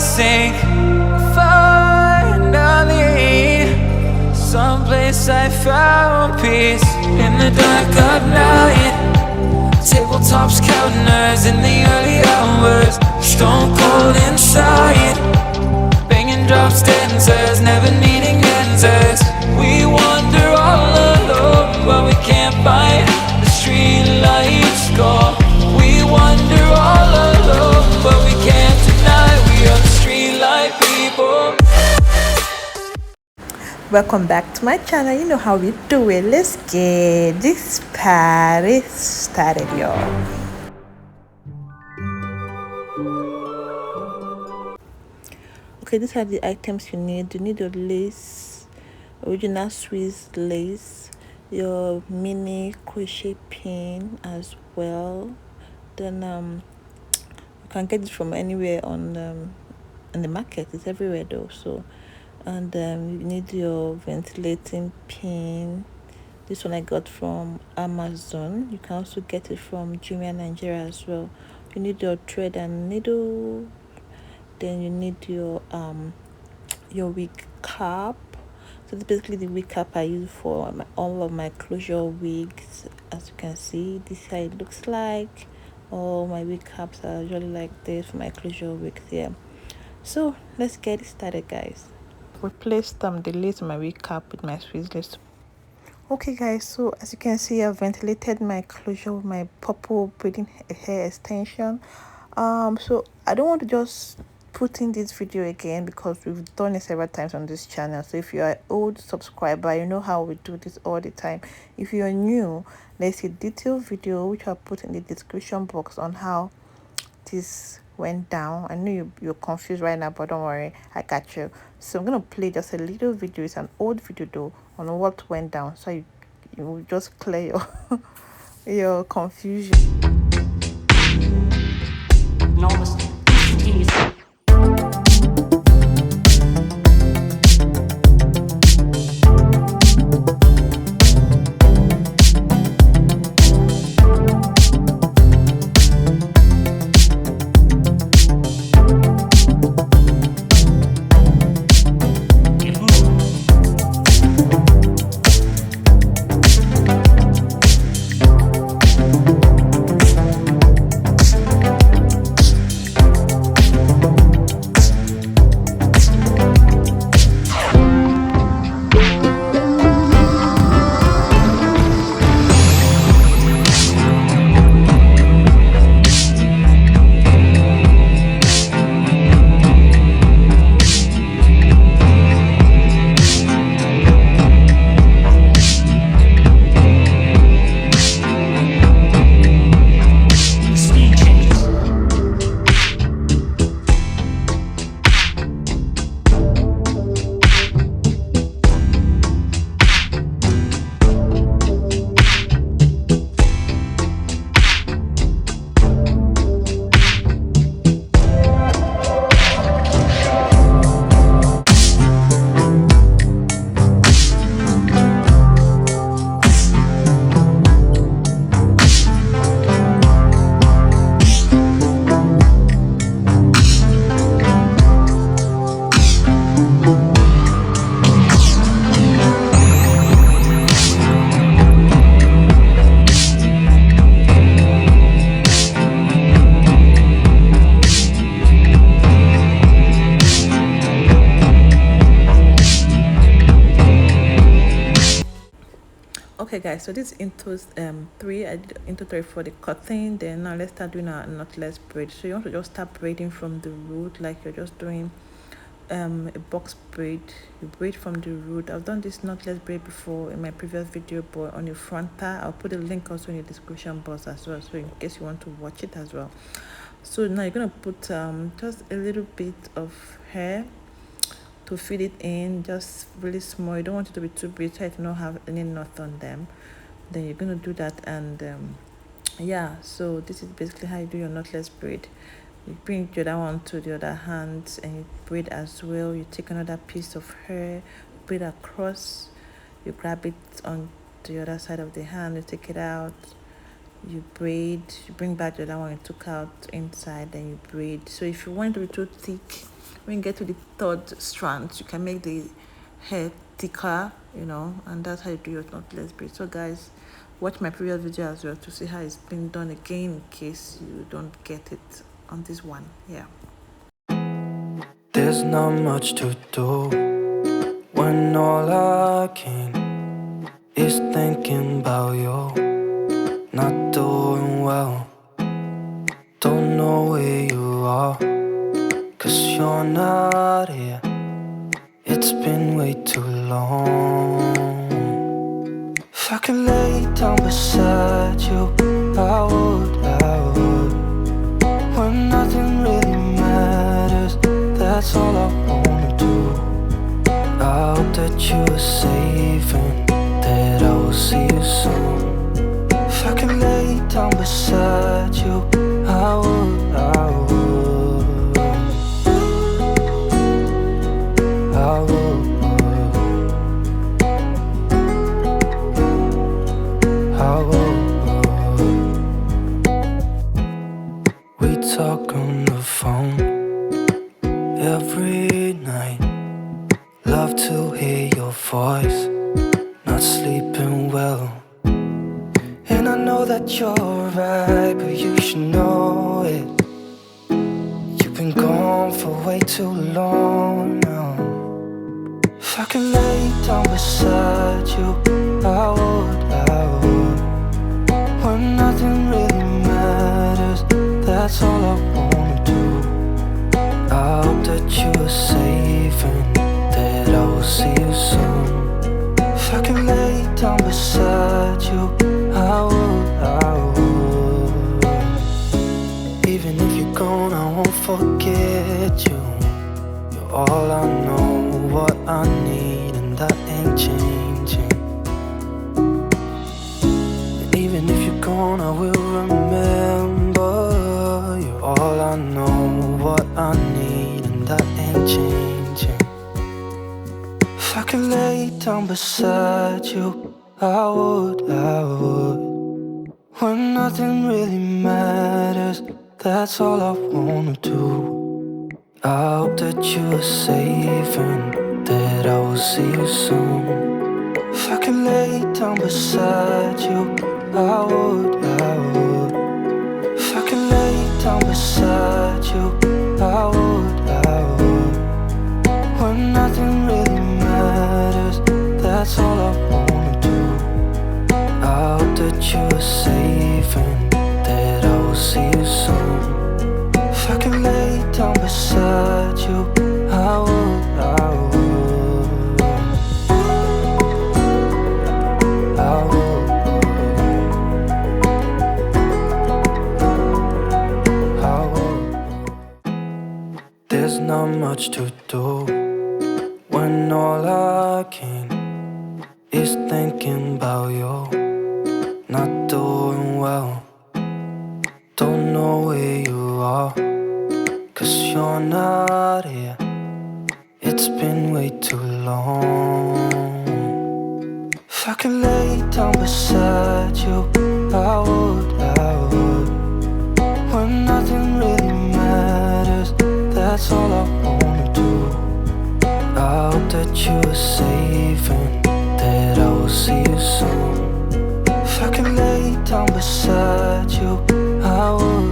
sink. Finally, someplace I found peace. In the dark of night, tabletops counting nerves in the early hours. Stone cold inside, banging drops dancers, never needing answers. We wander all alone, but we can't find the street lights go. We wander all alone, but we can't deny we are the street light people. Welcome back to my channel. You know how we do it. Let's get this party started, y'all. Okay, these are the items you need. You need your lace, original Swiss lace, your mini crochet pin as well. Then you can get it from anywhere on the market. It's everywhere though. So, and you need your ventilating pin. This one I got from Amazon. You can also get it from Jumia Nigeria as well. You need your thread and needle. Then you need your wig cap. So this is basically the wig cap I use for all of my closure wigs. As you can see, this is how it looks like. All my wig caps are usually like this for my closure wigs here. So let's get it started, guys. Replaced the lace on my wig cap with my Swiss lace. Okay guys, so as you can see, I've ventilated my closure with my purple braiding hair extension. So I don't want to just put in this video again because we've done it several times on this channel. So if you're an old subscriber, you know how we do this all the time. If you're new, there's a detailed video which I'll put in the description box on how this went down. I know you're confused right now, but don't worry, I got you. So I'm gonna play just a little video. It's an old video though, on what went down, so you will just clear your your confusion. Enormous, instantaneous. Okay guys, so this into three. I did into three for the cutting. Then now let's start doing our knotless braid. So you want to just start braiding from the root, like you're just doing a box braid. You braid from the root. I've done this knotless braid before in my previous video, but on the front part I'll put a link also in the description box as well, so in case you want to watch it as well. So now you're gonna put just a little bit of hair to fit it in, just really small. You don't want it to be too big, try to not have any knot on them. Then you're going to do that, and yeah, so this is basically how you do your knotless braid. You bring the other one to the other hand and you braid as well. You take another piece of hair, braid across, you grab it on the other side of the hand, you take it out, you braid, you bring back the other one you took out inside, then you braid. So if you want to be too thick, when you get to the third strand, you can make the hair thicker, and that's how you do your knotless braid. So guys, watch my previous video as well to see how it's been done again in case you don't get it on this one. Yeah. There's not much to do when all I can is thinking about you. Not doing well, don't know where you are, 'cause you're not here. It's been way too long. If I could lay down beside you, I would. When nothing really matters, that's all I wanna do. I hope that you are safe and that I will see you soon. If I could lay down beside you, I would. I would. We talk on the phone every night. Love to hear your voice. Not sleeping well, and I know that you're right, but you should know it. You've been gone for way too long now. If I could lay down beside you, I would. When nothing really matters, that's all I wanna do. I hope that you are safe and that I will see you soon. If I could lay down beside you, I would. Even if you're gone, I won't forget you. You're all I know, what I need, and that ain't changing. And even if you're gone, I will remember. You're all I know, what I need, and that ain't changing. If I could lay down beside you, I would. When nothing really matters, that's all I wanna do. I hope that you are safe and that I will see you soon. If I could lay down beside you, I would. If I could lay down beside you, I would. When nothing really matters, that's all I wanna do. I hope that you are safe and that I will see you soon. If I could lay down beside you, I would. There's not much to do when all I can is thinking about you. Not doing well, don't know where you are, 'cause you're not here. It's been way too long. If I could lay down beside you, I would. When nothing really matters, that's all I wanna do. I hope that you are safe and that I will see you soon. If I could lay down beside you, I would.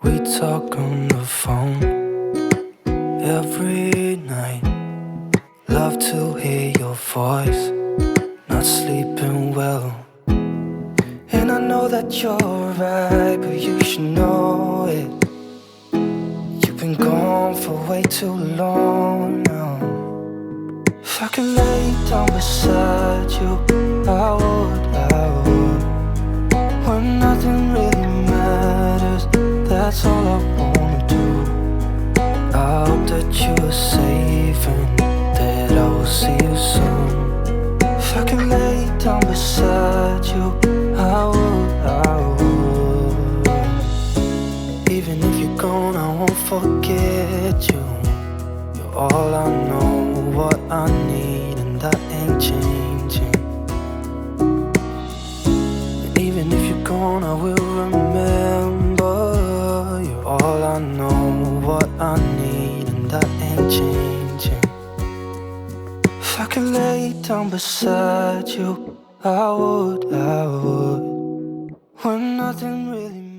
We talk on the phone every night. Love to hear your voice. Not sleeping well, and I know that you're right, but you should know it. You've been gone for way too long now. If I could lay down beside you, I would. When nothing really matters, that's all I wanna do. I hope that you are safe and that I will see you soon. If I could lay down beside you, I would. forget you. You're all I know, what I need, and that ain't changing. And even if you're gone, I will remember. You're all I know, what I need, and that ain't changing. If I could lay down beside you, I would, when nothing really